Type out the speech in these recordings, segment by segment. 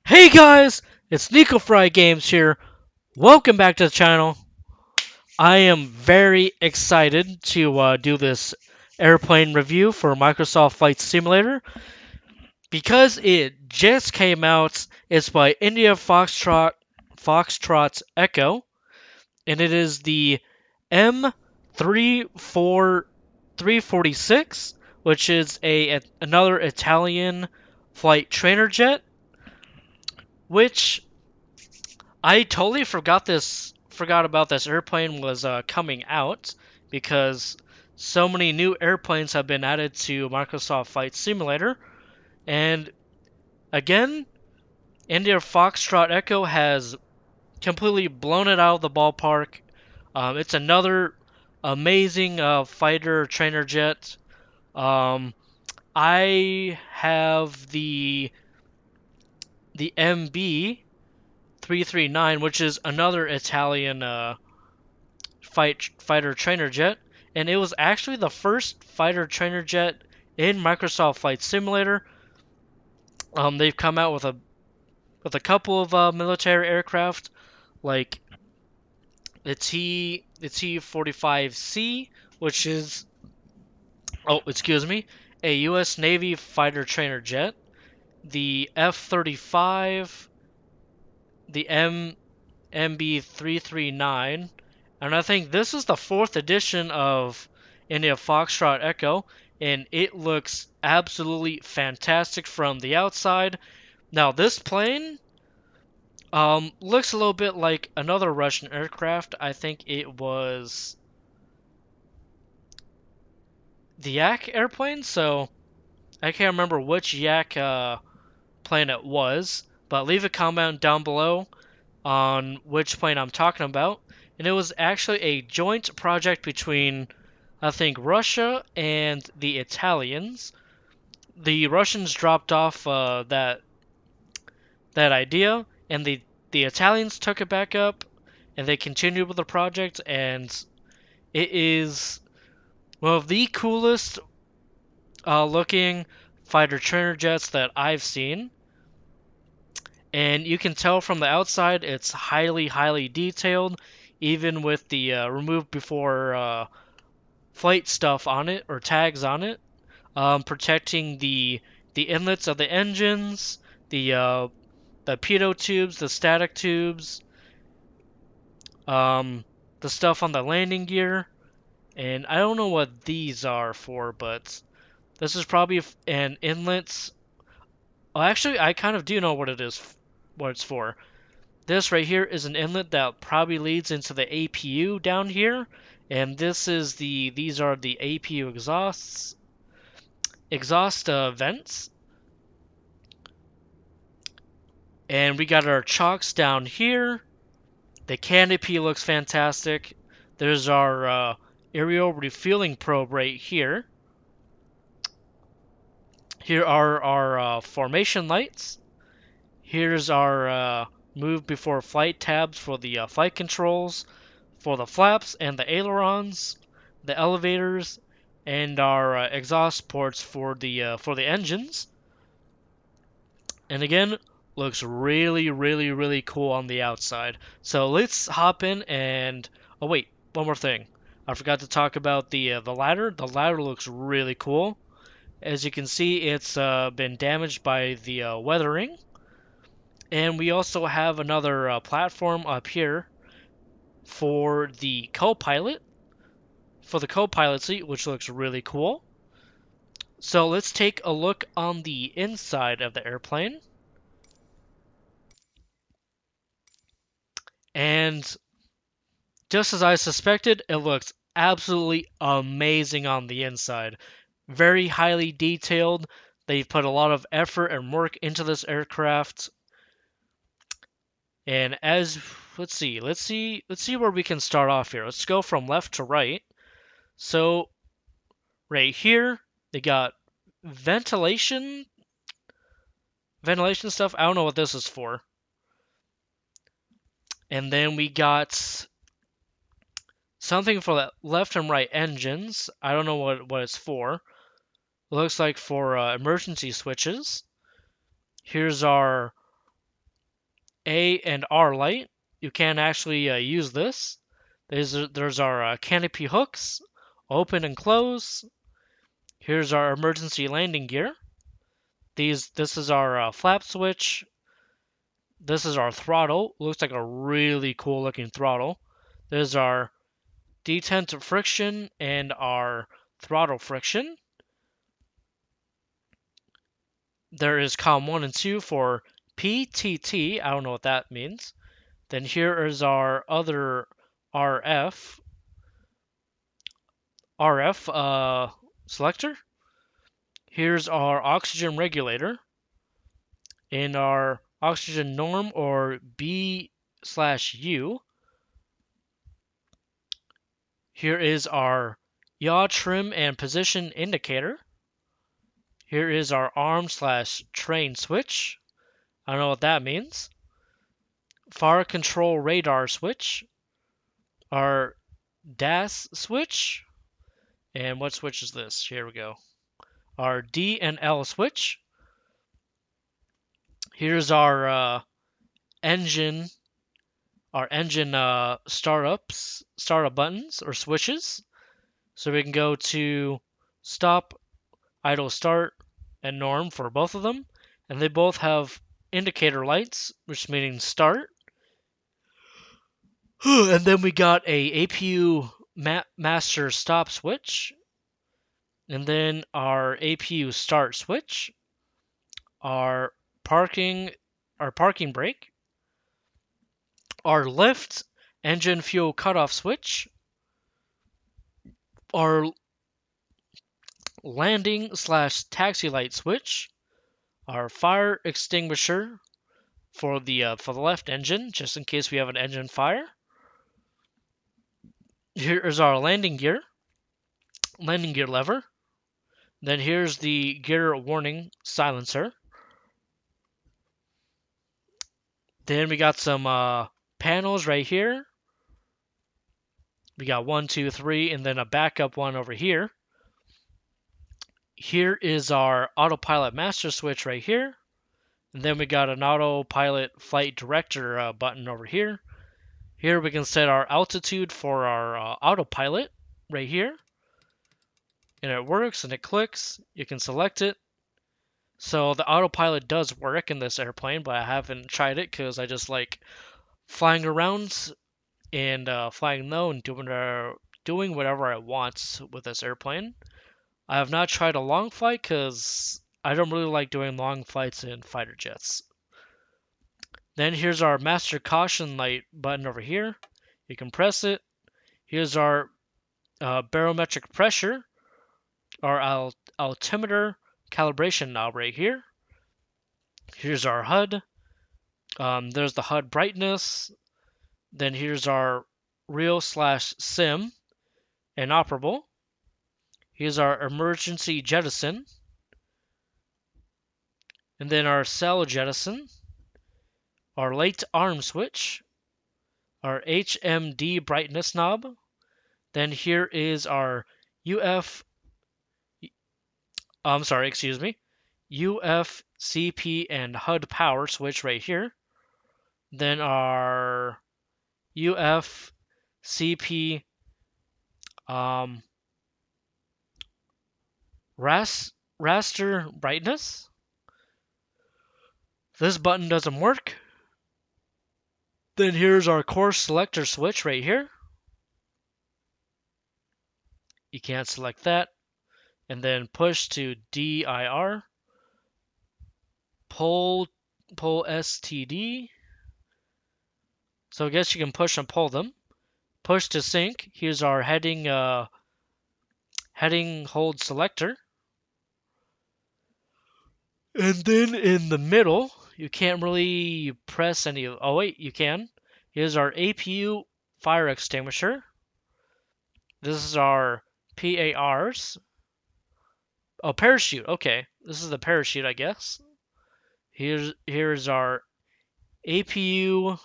Hey guys, it's Nico Fry Games here. Welcome back to the channel. I am very excited to do this airplane review for Microsoft Flight Simulator because it just came out. It's by India Foxtrot Echo, and it is the M-346, which is another Italian flight trainer jet, which I totally forgot about this airplane was coming out because so many new airplanes have been added to Microsoft Flight Simulator. And again, India Foxtrot Echo has completely blown it out of the ballpark. It's another amazing fighter trainer jet. Um, I have the MB 339, which is another Italian fighter trainer jet, and it was actually the first fighter trainer jet in Microsoft Flight Simulator. They've come out with a couple of military aircraft, like the T-45C, which is excuse me, a U.S. Navy fighter trainer jet, the F-35, the MB-339, and I think this is the fourth edition of India Foxtrot Echo, and it looks absolutely fantastic from the outside. Now, this plane looks a little bit like another Russian aircraft. I think it was the Yak airplane, so I can't remember which Yak plane it was, but leave a comment down below on which plane I'm talking about. And it was actually a joint project between, I think, Russia and the Italians. The Russians dropped off that idea, and the Italians took it back up, and they continued with the project. And it is one of the coolest looking fighter trainer jets that I've seen. And you can tell from the outside it's highly detailed, even with the removed before flight stuff on it or tags on it, protecting the inlets of the engines, the pitot tubes, the static tubes, um, the stuff on the landing gear. And I don't know what these are for, but this is probably an inlet. Oh, actually, I kind of do know what it is, what it's for. This right here is an inlet that probably leads into the APU down here, and these are the APU exhaust vents, and we got our chocks down here. The canopy looks fantastic. There's our aerial refueling probe right here. Here are our formation lights. Here's our move before flight tabs for the flight controls, for the flaps and the ailerons, the elevators, and our exhaust ports for the engines. And again, looks really cool on the outside. So let's hop in and oh wait, one more thing. I forgot to talk about the ladder. The ladder looks really cool. As you can see, it's been damaged by the weathering. And we also have another platform up here for the co-pilot, for the co-pilot seat, which looks really cool. So let's take a look on the inside of the airplane. And just as I suspected, it looks absolutely amazing on the inside. Very highly detailed. They've put a lot of effort and work into this aircraft. And as let's see where we can start off here. Let's go from left to right. So right here, they got ventilation stuff. I don't know what this is for. And then we got something for the left and right engines. I don't know what it's for. It looks like for emergency switches. Here's our A and R light. You can actually use this. There's our canopy hooks, open and close. Here's our emergency landing gear. This is our flap switch. This is our throttle. Looks like a really cool looking throttle. There's our detent friction and our throttle friction. There is column 1 and 2 for PTT. I don't know what that means. Then here is our other RF selector. Here's our oxygen regulator and our oxygen norm, or B/U. Here is our yaw trim and position indicator. Here is our arm/train switch. I don't know what that means. Fire control radar switch. Our DAS switch. And what switch is this? Here we go. Our D and L switch. Here's our engine startup buttons or switches. So we can go to stop, idle start, and norm for both of them. And they both have indicator lights, which means start. And then we got a APU master stop switch. And then our APU start switch. Our parking brake. Our lift engine fuel cutoff switch. Our landing/taxi light switch. Our fire extinguisher for the left engine, just in case we have an engine fire. Here is our landing gear lever. Then here's the gear warning silencer. Then we got some panels right here. We got 1, 2, 3, and then a backup one over here. Here is our autopilot master switch right here. And then we got an autopilot flight director button over here. Here we can set our altitude for our autopilot right here. And it works and it clicks. You can select it. So the autopilot does work in this airplane, but I haven't tried it because I just like flying around and flying low and doing whatever I want with this airplane. I have not tried a long flight because I don't really like doing long flights in fighter jets. Then here's our master caution light button over here. You can press it. Here's our barometric pressure, our altimeter calibration knob right here. Here's our HUD. There's the HUD brightness. Then here's our real/sim inoperable. Here's our emergency jettison. And then our cell jettison. Our late arm switch. Our HMD brightness knob. Then here is our UFCP and HUD power switch right here. Then our UFCP raster brightness. This button doesn't work. Then here's our course selector switch right here. You can't select that. And then push to DIR. Pull STD. So I guess you can push and pull them. Push to sync. Here's our heading hold selector. And then in the middle, you can't really press any. Oh wait, you can. Here's our APU fire extinguisher. This is our PARs. Oh, parachute. Okay, this is the parachute, I guess. Here's our APU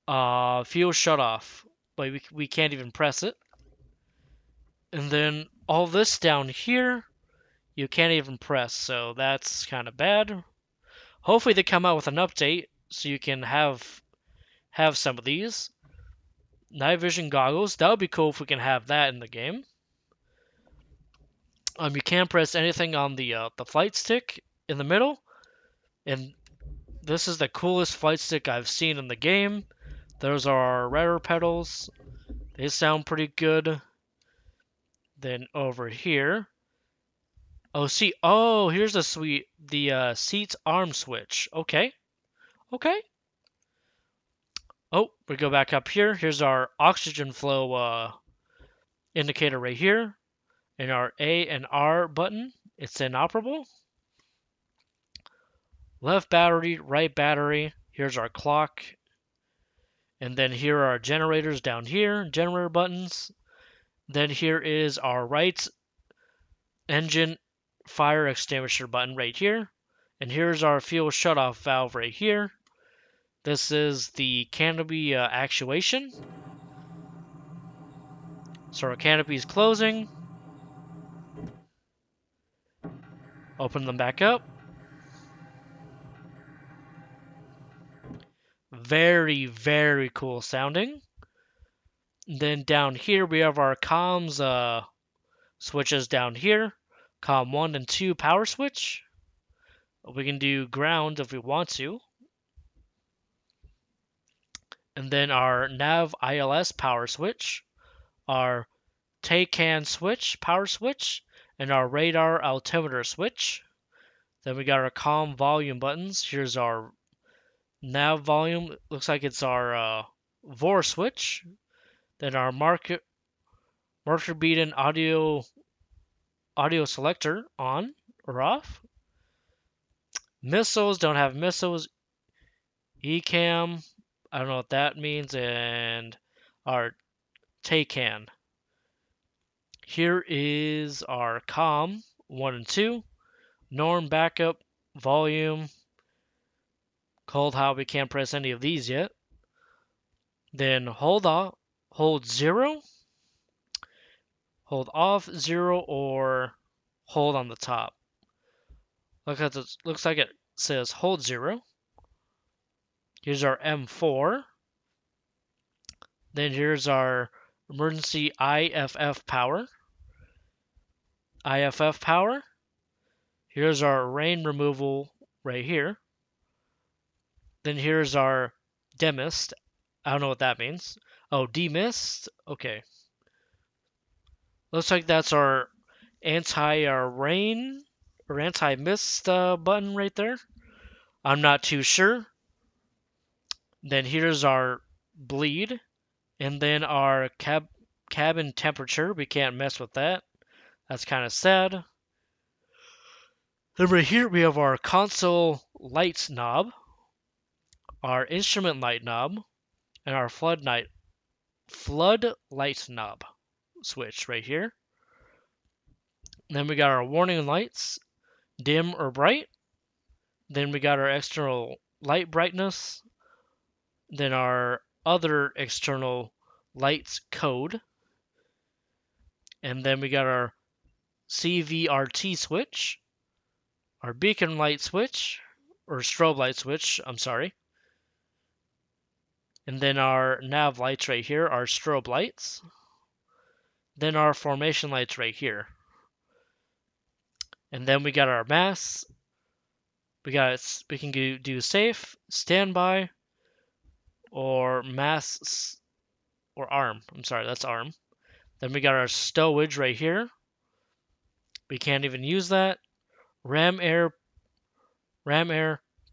fuel shutoff, but we can't even press it. And then all this down here, you can't even press, so that's kind of bad. Hopefully they come out with an update so you can have some of these. Night vision goggles. That would be cool if we can have that in the game. You can't press anything on the flight stick in the middle, and this is the coolest flight stick I've seen in the game. Those are our rudder pedals. They sound pretty good. Then over here, here's the seat's arm switch. Okay, okay. Oh, we go back up here. Here's our oxygen flow indicator right here, and our A and R button. It's inoperable. Left battery, right battery. Here's our clock. And then here are our generators down here, generator buttons. Then here is our right engine fire extinguisher button right here. And here's our fuel shutoff valve right here. This is the canopy actuation. So our canopy is closing. Open them back up. Very, very cool sounding. Then down here we have our comms switches down here. COM 1 and 2 power switch. We can do ground if we want to. And then our nav ILS power switch, our TACAN switch power switch, and our radar altimeter switch. Then we got our COM volume buttons. Here's our nav volume. Looks like it's our VOR switch. Then our marker beaten audio selector on or off. Missiles don't have missiles. ECAM, I don't know what that means, and our TACAN. Here is our COM 1 and 2, norm backup, volume, cold hot, we can't press any of these yet. Then hold 0, hold off 0, or hold on the top. Looks like it says hold 0. Here's our M4. Then here's our emergency IFF power. Here's our rain removal right here. Then here's our demist. I don't know what that means. Oh, demist? Okay. Looks like that's our anti-rain or anti-mist button right there. I'm not too sure. Then here's our bleed. And then our cabin temperature. We can't mess with that. That's kind of sad. Then right here we have our console lights knob, our instrument light knob, and our floodlight knob switch right here. Then we got our warning lights, dim or bright. Then we got our external light brightness. Then our other external lights code. And then we got our CVRT switch, our beacon light switch, or strobe light switch, I'm sorry. And then our nav lights right here, our strobe lights. Then our formation lights right here. And then we got our mass. We can do safe, standby, or mass, or arm. I'm sorry, that's arm. Then we got our stowage right here. We can't even use that. Ram air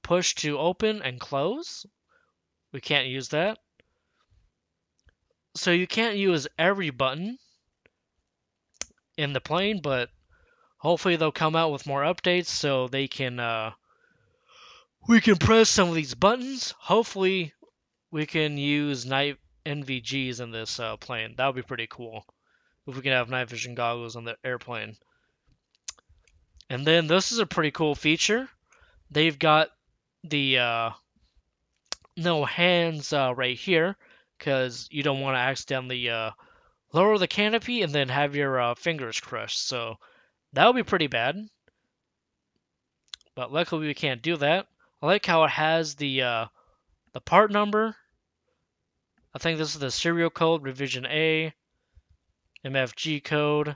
push to open and close. We can't use that. So you can't use every button in the plane, but hopefully they'll come out with more updates so they can we can press some of these buttons. Hopefully we can use night NVGs in this plane. That would be pretty cool if we can have night vision goggles on the airplane. And then this is a pretty cool feature. They've got the no hands right here because you don't want to accidentally lower the canopy and then have your fingers crushed. So that would be pretty bad. But luckily we can't do that. I like how it has the The part number, I think this is the serial code, revision A, MFG code,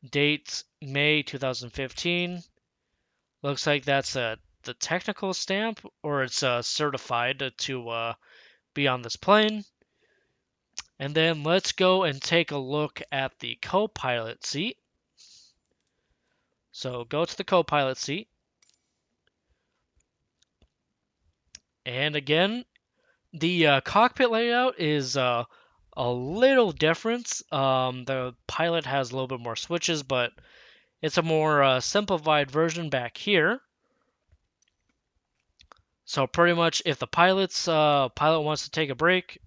date May 2015. Looks like that's the technical stamp, or it's certified to be on this plane. And then let's go and take a look at the co-pilot seat. So go to the co-pilot seat. And again, the cockpit layout is a little different. The pilot has a little bit more switches, but it's a more simplified version back here. So pretty much, if the pilot wants to take a break,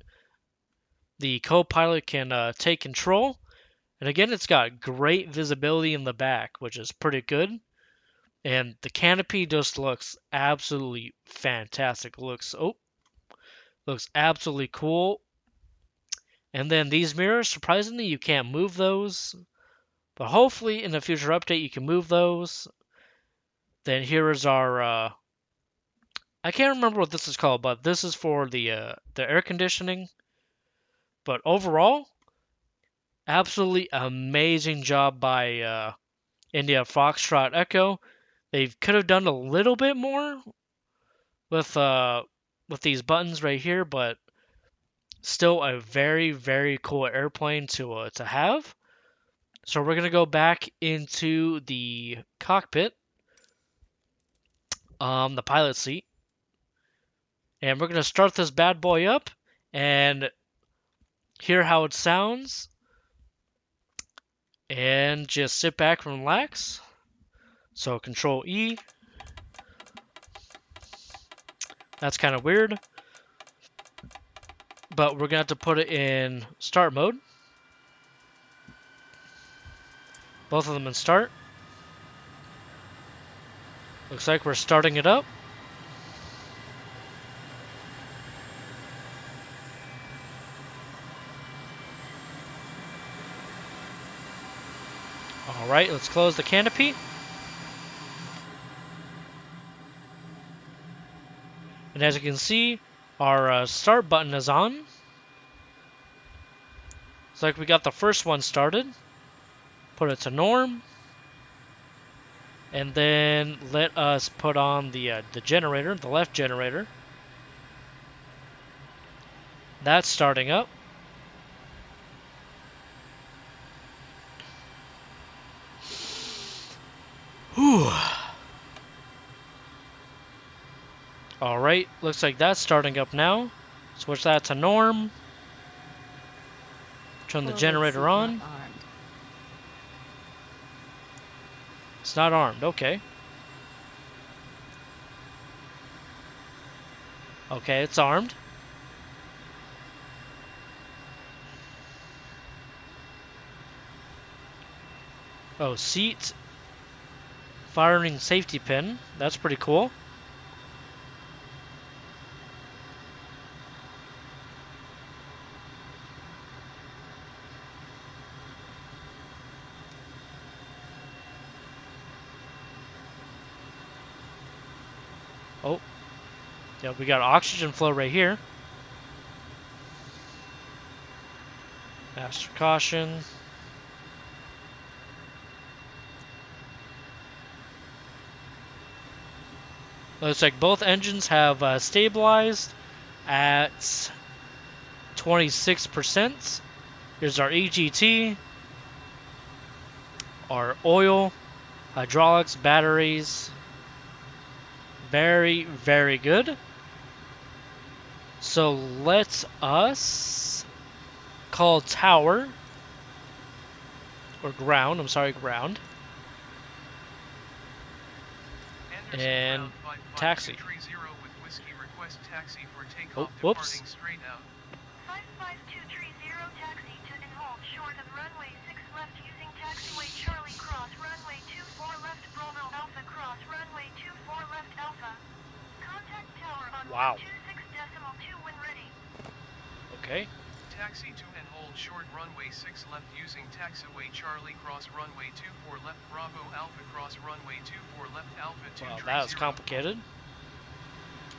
the co-pilot can take control. And again, it's got great visibility in the back, which is pretty good. And the canopy just looks absolutely fantastic. Looks absolutely cool. And then these mirrors, surprisingly, you can't move those. But hopefully in a future update you can move those. Then here is our I can't remember what this is called, but this is for the air conditioning. But overall, absolutely amazing job by India Foxtrot Echo. They could have done a little bit more with these buttons right here, but still a very, very cool airplane to have. So we're gonna go back into the cockpit, the pilot seat, and we're gonna start this bad boy up and hear how it sounds, and just sit back and relax. So Control E. That's kind of weird, but we're gonna have to put it in start mode. Both of them in start. Looks like we're starting it up. Alright, let's close the canopy. And as you can see, our start button is on. Looks like we got the first one started. Put it to norm. And then let us put on the generator, the left generator. That's starting up. Whew. Alright, looks like that's starting up now. Switch that to norm. Turn the generator on. It's not armed, okay. Okay, it's armed. Oh, seat. Firing safety pin. That's pretty cool. Oh. Yeah, we got oxygen flow right here. Master caution. Looks like both engines have stabilized at 26%. Here's our EGT, our oil, hydraulics, batteries. Very, very good. So let us call tower, or ground, I'm sorry, ground. And taxi. Oh, whoops. 55230 taxi to and hold short of runway 6 left using taxiway Charlie cross runway 24 left Bravo Alpha cross runway 24 left Alpha. Contact tower on 126.2 when ready. Okay. Taxi to and hold short runway 6 left using taxiway Charlie cross runway 24 left Bravo Alpha cross runway 24 left Alpha 230. Wow, that was complicated.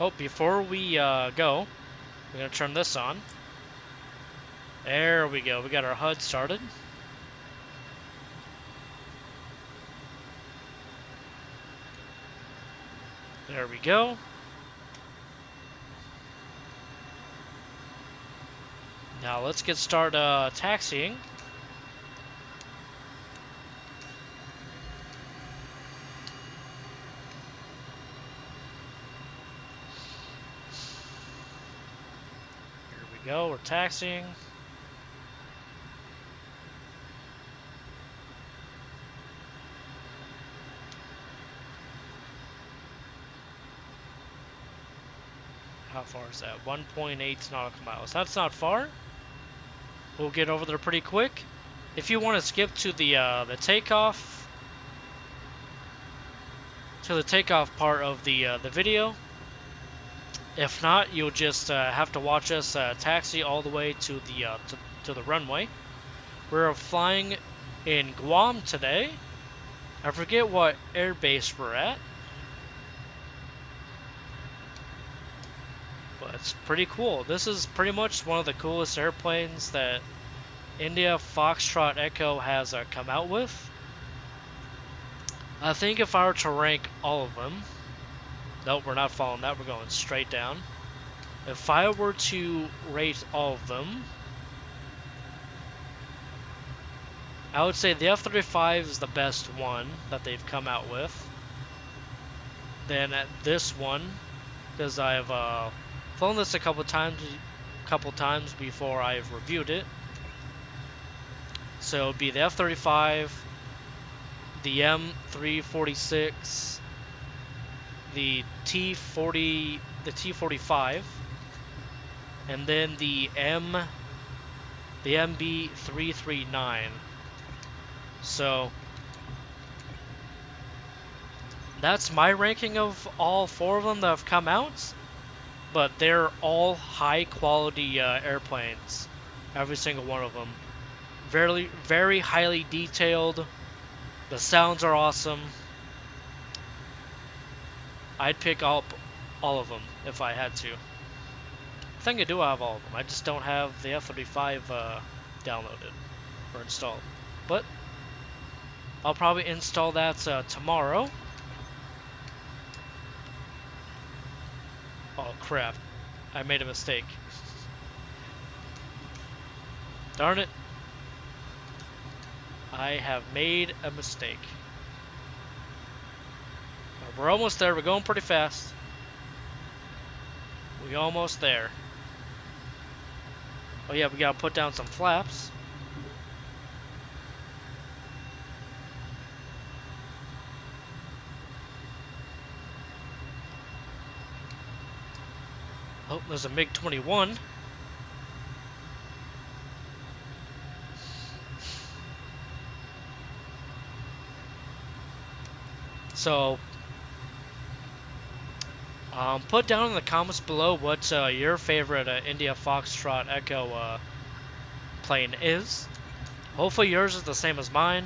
Oh, before we go, we're gonna turn this on. There we go. We got our HUD started. There we go. Now let's get started taxiing. Here we go. We're taxiing. How far is that? 1.8 nautical miles. That's not far. We'll get over there pretty quick. If you want to skip to the takeoff, part of the video. If not, you'll just have to watch us taxi all the way to the runway. We're flying in Guam today. I forget what air base we're at, but it's pretty cool. This is pretty much one of the coolest airplanes that India Foxtrot Echo has come out with. I think if I were to rank all of them, nope, we're not following that, we're going straight down. If I were to rate all of them, I would say the F-35 is the best one that they've come out with. Then at this one, because I've flown this a couple times before I've reviewed it. So it'd be the F-35, the M-346, the T-45, and then the MB-339. So that's my ranking of all four of them that have come out, but they're all high quality airplanes, every single one of them. Very, very highly detailed. The sounds are awesome. I'd pick up all of them if I had to. I think I do have all of them. I just don't have the F-35 downloaded or installed. But I'll probably install that tomorrow. Oh crap, I made a mistake. Darn it. I have made a mistake. We're almost there. We're going pretty fast. We're almost there. Oh yeah, we gotta put down some flaps. Oh, there's a MiG-21. So, put down in the comments below what your favorite India Foxtrot Echo plane is. Hopefully yours is the same as mine.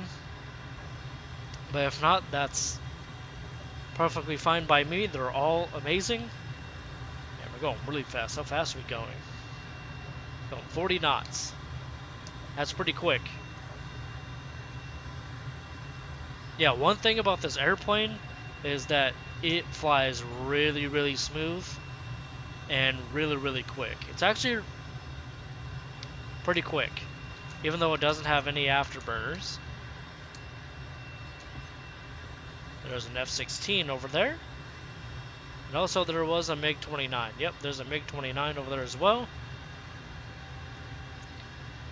But if not, that's perfectly fine by me. They're all amazing. Yeah, we're going really fast. How fast are we going? Going 40 knots. That's pretty quick. Yeah, one thing about this airplane is that it flies really, really smooth and really, really quick. It's actually pretty quick, even though it doesn't have any afterburners. There's an F-16 over there. And also there was a MiG-29. Yep, there's a MiG-29 over there as well.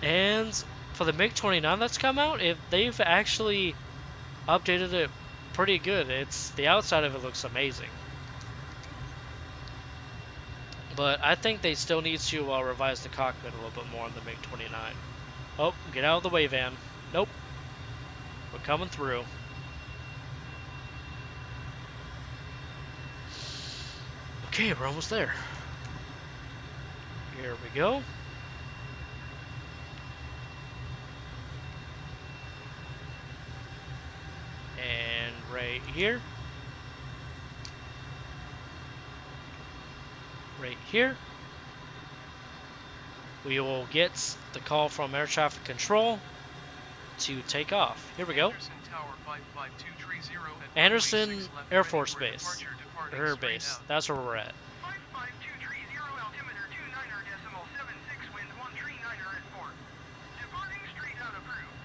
And for the MiG-29 that's come out, they've actually updated it pretty good. The outside of it looks amazing. But I think they still need to revise the cockpit a little bit more on the MiG-29. Oh, get out of the way, van. Nope. We're coming through. Okay, we're almost there. Here we go. And right here. right here. We will get the call from air traffic control to take off. Here we go. Anderson Tower 55230 at Anderson runway 6 left, Air ready Force for Base. departure, departing Air straight Base. out. That's where we're at. 55230 altimeter 29er.76 winds 139er at 4. Departing straight out approved.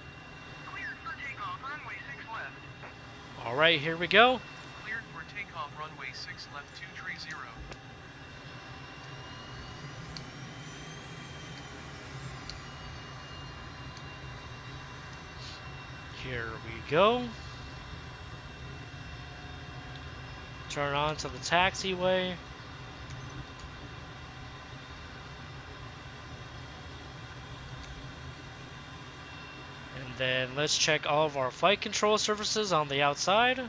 Cleared for takeoff runway 6 left. Alright, here we go. Cleared for takeoff runway 6 left 230. Here we go. Turn on to the taxiway. And then let's check all of our flight control surfaces on the outside.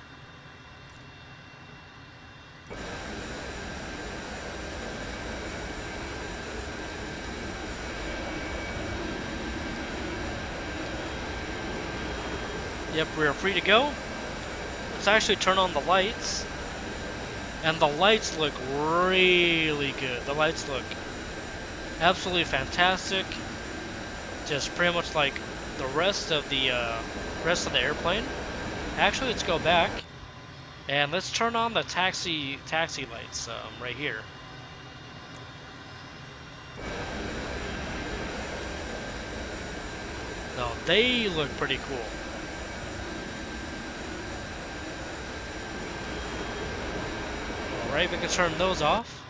Yep, we are free to go. Let's actually turn on the lights. And the lights look really good. The lights look absolutely fantastic. Just pretty much like the rest of the airplane. Actually, let's go back and let's turn on the taxi lights right here. Now they look pretty cool. Alright, we can turn those off.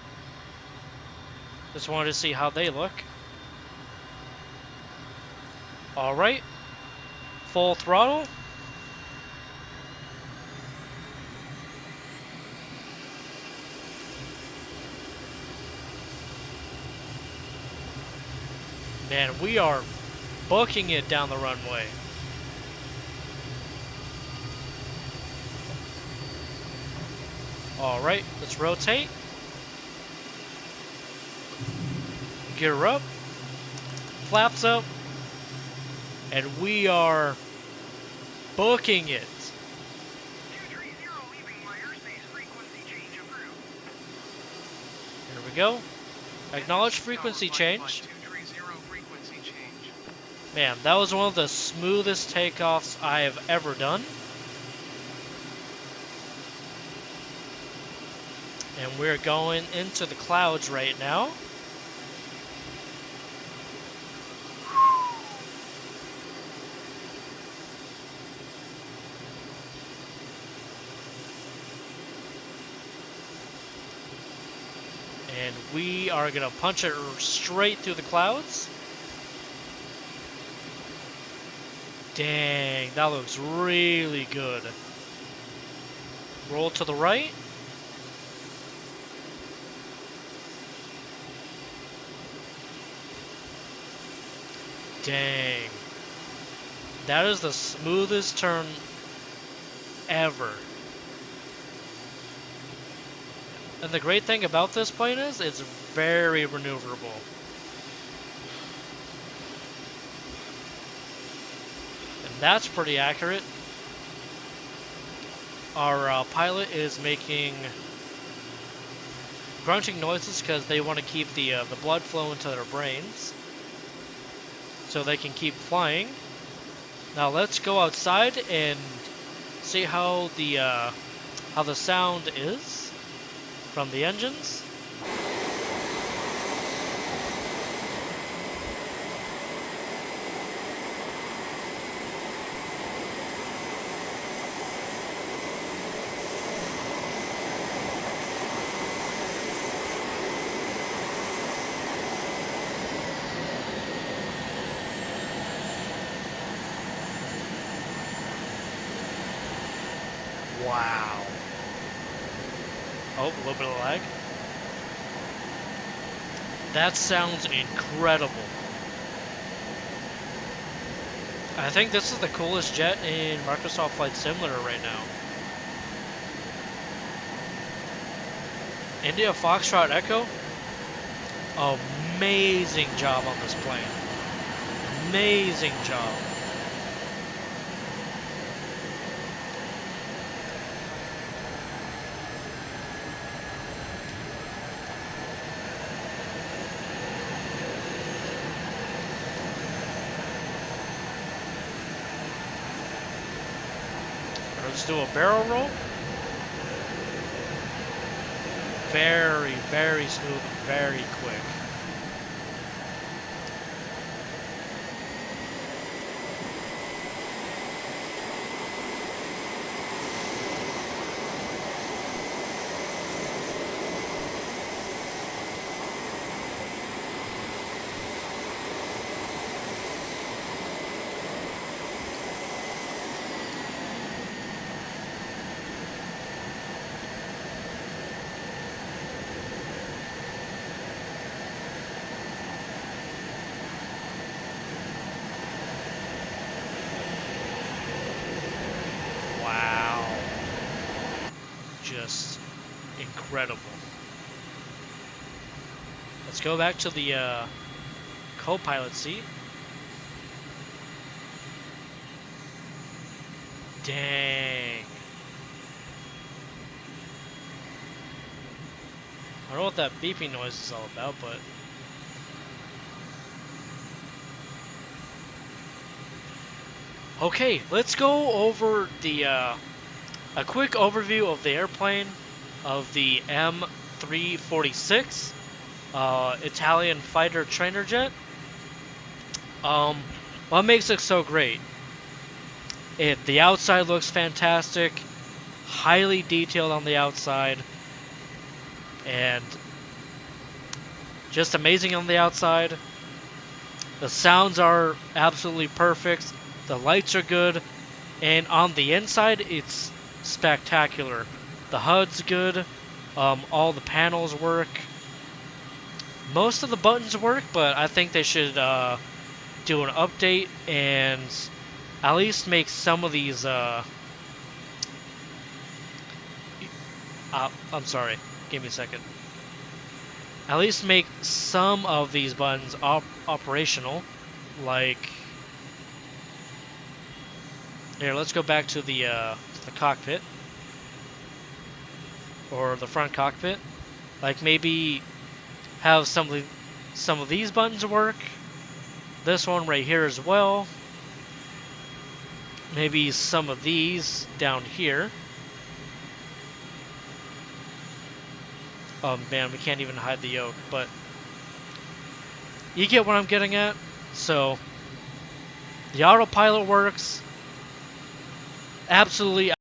Just wanted to see how they look. Alright. Full throttle. Man, we are booking it down the runway. Alright, let's rotate. Gear up. Flaps up. And we are booking it. 230 leaving my airspace frequency change approved. Here we go. Acknowledge frequency change. 230 frequency change. Man, that was one of the smoothest takeoffs I have ever done. And we're going into the clouds right now. And we are gonna punch it straight through the clouds. Dang, that looks really good. Roll to the right. Dang. That is the smoothest turn ever. And the great thing about this plane is it's very maneuverable. And that's pretty accurate. Our pilot is making grunting noises because they want to keep the blood flow into their brains, so they can keep flying. Now let's go outside and see how the sound is from the engines. Wow. Oh, a little bit of lag. That sounds incredible. I think this is the coolest jet in Microsoft Flight Simulator right now. India Foxtrot Echo. Amazing job on this plane. Amazing job. Let's do a barrel roll. Very, very smooth, very quick. Wow. Just incredible. Let's go back to the co-pilot seat. Dang. I don't know what that beeping noise is all about, but... Okay, let's go over the, a quick overview of the airplane, of the M-346, Italian fighter trainer jet. What makes it so great? The outside looks fantastic, highly detailed on the outside, and just amazing on the outside. The sounds are absolutely perfect. The lights are good. And on the inside, it's spectacular. The HUD's good. All the panels work. Most of the buttons work, but I think they should do an update and at least make some of these... I'm sorry. Give me a second. At least make some of these buttons operational. Like... Here, let's go back to the cockpit. Or the front cockpit. Like maybe have some of these buttons work. This one right here as well. Maybe some of these down here. Oh man, we can't even hide the yoke, but you get what I'm getting at. So the autopilot works. Absolutely